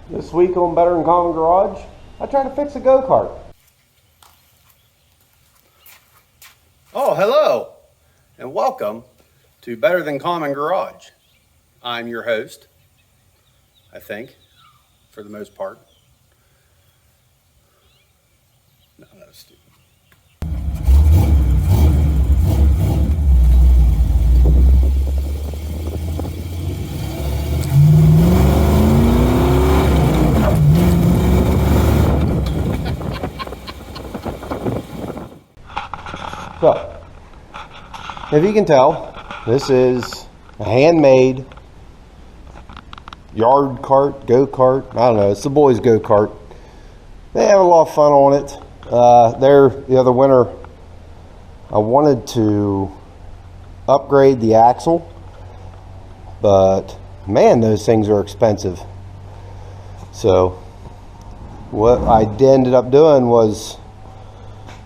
This week on Better Than Common Garage, I tried to fix a go-kart. Oh, hello, and welcome to Better Than Common Garage. I'm your host, I think, for the most part. No, that was stupid. So, if you can tell, this is a handmade yard cart, go-kart. I don't know, it's the boys' go-kart. They have a lot of fun on it. The other winter, I wanted to upgrade the axle, but man, those things are expensive. So, what I ended up doing was,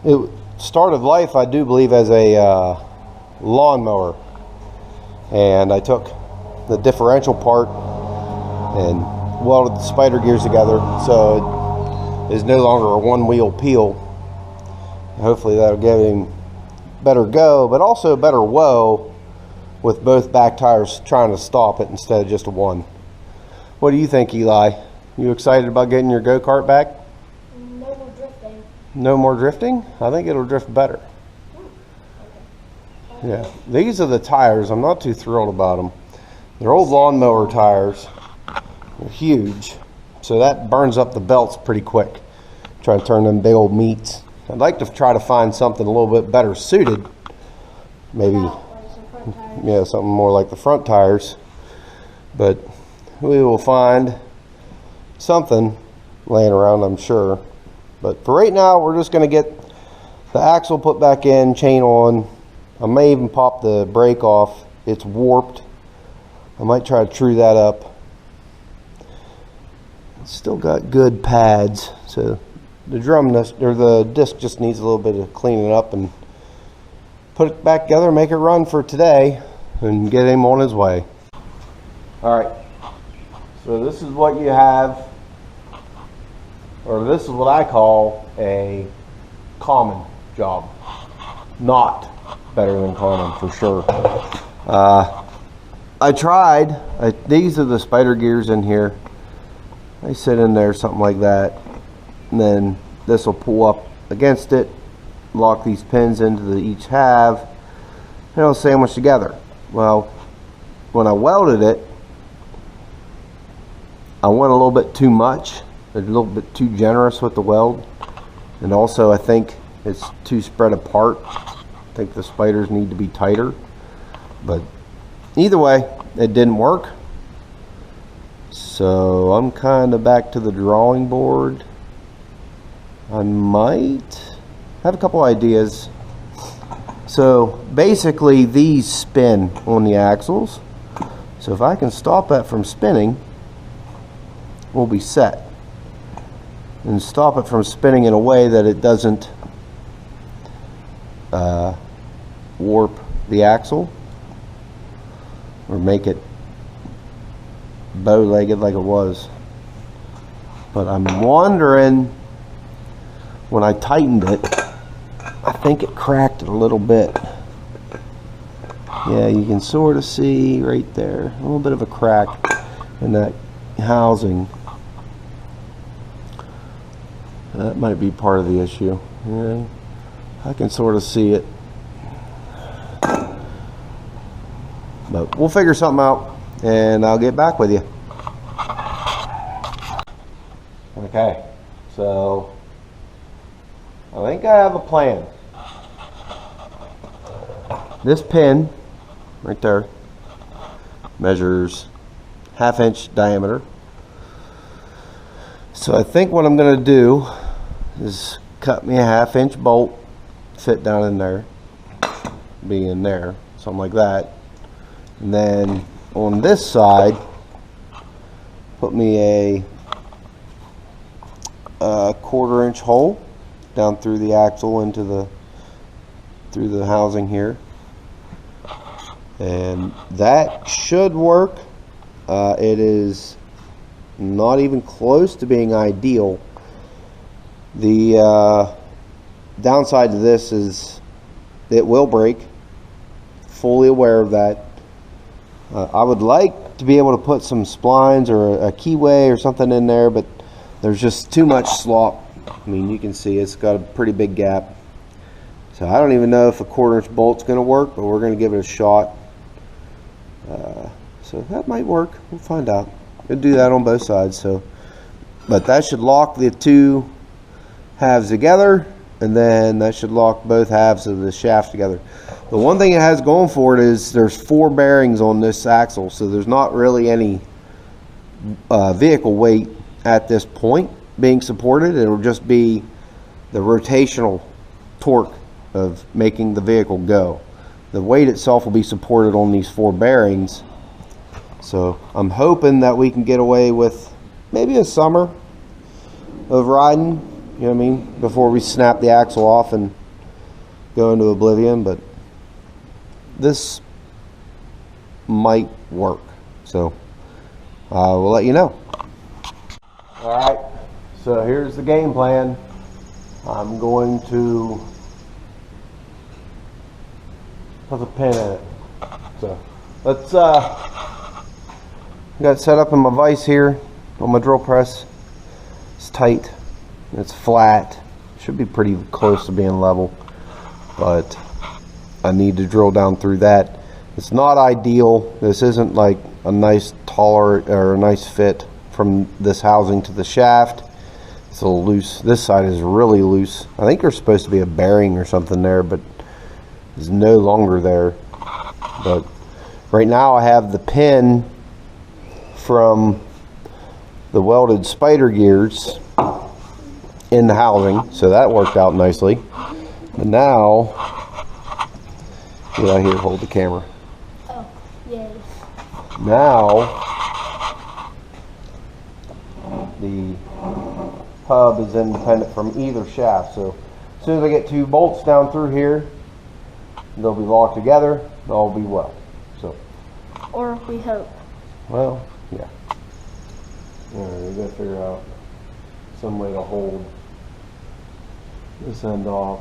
it started life, I do believe, as a lawnmower, and I took the differential part and welded the spider gears together so it is no longer a one-wheel peel. Hopefully that'll give him better go, but also better whoa with both back tires trying to stop it instead of just a one. What do you think, Eli? You excited about getting your go-kart back? No more drifting. No more drifting? I think it'll drift better. Okay. Yeah, these are the tires. I'm not too thrilled about them. They're old lawnmower tires. They're huge, so that burns up the belts pretty quick. Try to turn them big old meats. I'd like to try to find something a little bit better suited. Maybe, yeah, something more like the front tires. But we will find something laying around, I'm sure. But for right now, we're just going to get the axle put back in, chain on. I may even pop the brake off. It's warped. I might try to true that up. It's still got good pads, so the the disc just needs a little bit of cleaning up and put it back together, make it run for today, and get him on his way. All right. So this is what you have, or this is what I call a common job. Not better than common, for sure. I tried. These are the spider gears in here. They sit in there, something like that. And then this will pull up against it, lock these pins into the each half, and it'll sandwich together. Well, when I welded it, I went a little bit too much, a little bit too generous with the weld, and also I think it's too spread apart. I think the spiders need to be tighter, but either way, it didn't work. So I'm kind of back to the drawing board. I might have a couple ideas. So basically these spin on the axles. So if I can stop that from spinning, we'll be set. And stop it from spinning in a way that it doesn't warp the axle or make it bow-legged like it was. But I'm wondering, when I tightened it, I think it cracked it a little bit. Yeah, you can sort of see right there a little bit of a crack in that housing. That might be part of the issue. Yeah, I can sort of see it. But we'll figure something out and I'll get back with you. Okay, so I think I have a plan. This pin right there measures 1/2 inch diameter. So I think what I'm going to do is cut me a 1/2 inch bolt, fit down in there, be in there, something like that. And then on this side, put me a 1/4 inch hole down through the axle into through the housing here, and that should work. It is not even close to being ideal. The downside to this is it will break. Fully aware of that. I would like to be able to put some splines or a keyway or something in there, but there's just too much slop. I mean, you can see it's got a pretty big gap. So I don't even know if a 1/4 inch bolt's going to work, but we're going to give it a shot. So that might work. We'll find out. We'll do that on both sides. But that should lock the two halves together, and then that should lock both halves of the shaft together. The one thing it has going for it is there's 4 bearings on this axle, so there's not really any vehicle weight at this point being supported. It will just be the rotational torque of making the vehicle go. The weight itself will be supported on these 4 bearings. So I'm hoping that we can get away with maybe a summer of riding, you know what I mean, before we snap the axle off and go into oblivion. But this might work, so we'll let you know. All right, so here's the game plan. I'm going to put a pin in it. So let's got it set up in my vise here on my drill press. It's tight, it's flat, should be pretty close to being level, but I need to drill down through that. It's not ideal. This isn't like a nice tolerant or a nice fit from this housing to the shaft. It's a little loose. This side is really loose. I think there's supposed to be a bearing or something there, but it's no longer there. But right now I have the pin from the welded spider gears in the housing, so that worked out nicely. And now, get out here, hold the camera. Oh, yay. Now the hub is independent from either shaft, so as soon as I get 2 bolts down through here, they'll be locked together, they'll be well. So, Or we hope. well, yeah. We gotta figure out some way to hold this end off.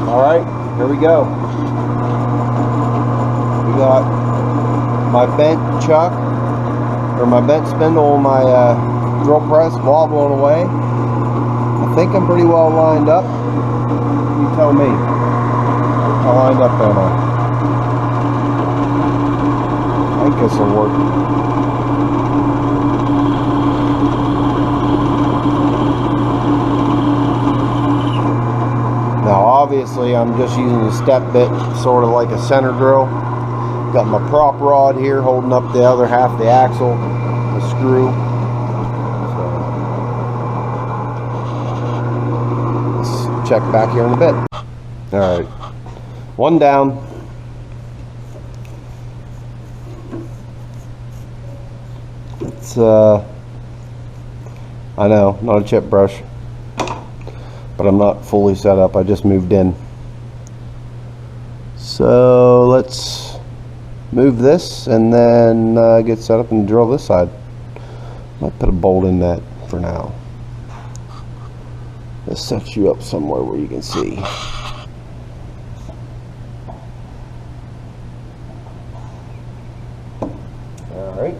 All right, here we go. We got my bent chuck, or my bent spindle on my drill press wobbling away. I think I'm pretty well lined up. You tell me. How lined up am I? I think this will work. Now obviously I'm just using a step bit, sort of like a center drill. Got my prop rod here holding up the other half of the axle, the screw. So let's check back here in a bit. Alright, one down. It's I know, not a chip brush, but I'm not fully set up. I just moved in. So let's move this and then get set up and drill this side. Might put a bolt in that for now. This sets you up somewhere where you can see. All right.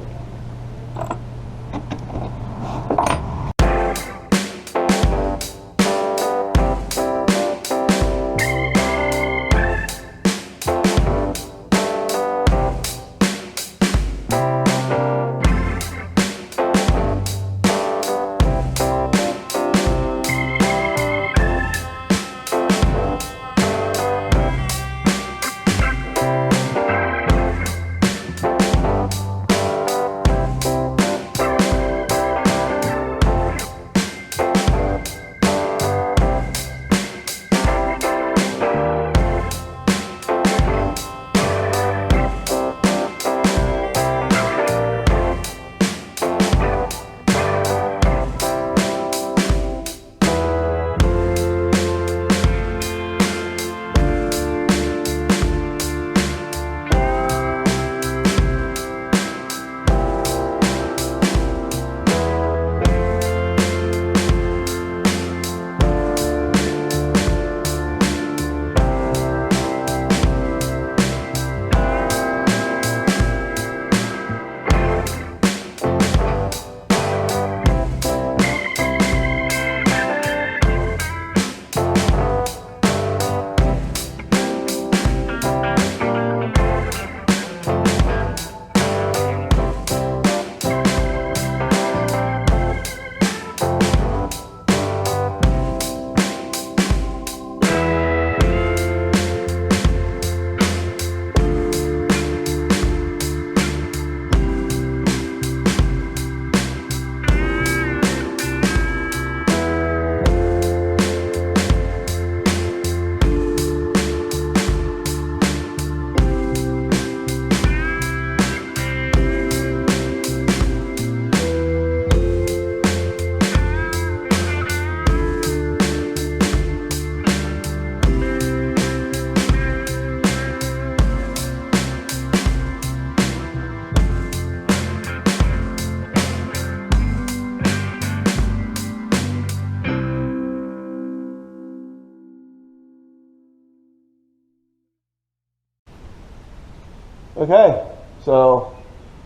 Okay, so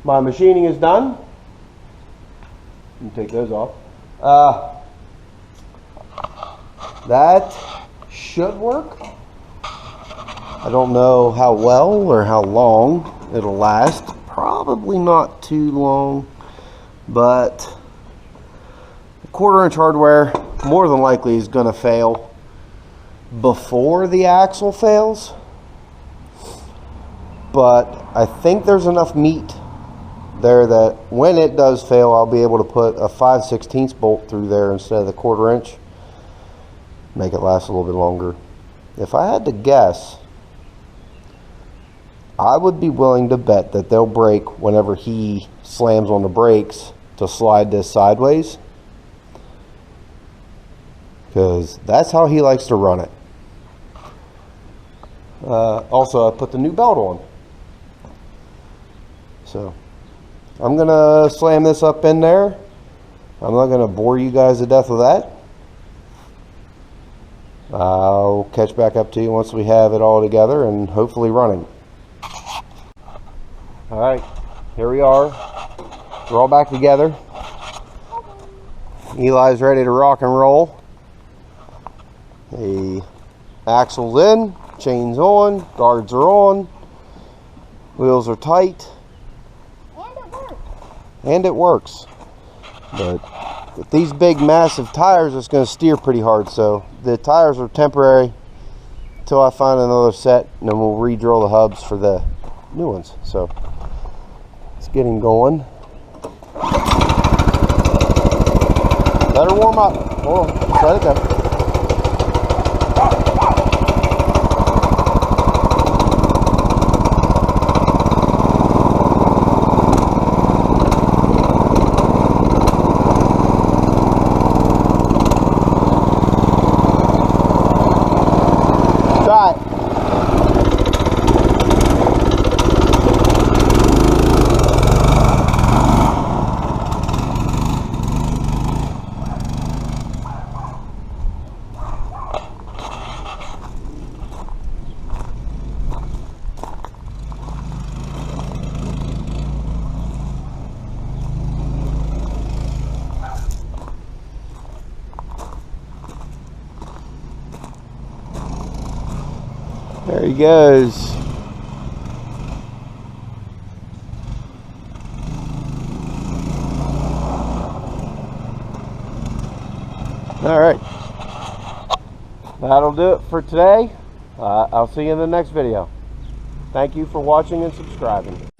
my machining is done. Let me take those off. That should work. I don't know how well or how long it'll last. Probably not too long, but the 1/4" hardware more than likely is going to fail before the axle fails. But I think there's enough meat there that when it does fail, I'll be able to put a 5/16 bolt through there instead of the 1/4". Make it last a little bit longer. If I had to guess, I would be willing to bet that they'll break whenever he slams on the brakes to slide this sideways, because that's how he likes to run it. Also, I put the new belt on. So I'm gonna slam this up in there. I'm not gonna bore you guys to death with that. I'll catch back up to you once we have it all together and hopefully running. All right, here we are. We're all back together. Eli's ready to rock and roll. The axle's in, chains on, guards are on, wheels are tight. And it works. But with these big massive tires, it's going to steer pretty hard. So the tires are temporary until I find another set, and then we'll re-drill the hubs for the new ones. So let's get him going. Let her warm up. Hold on, let's let it go. There he goes. All right. That'll do it for today. I'll see you in the next video. Thank you for watching and subscribing.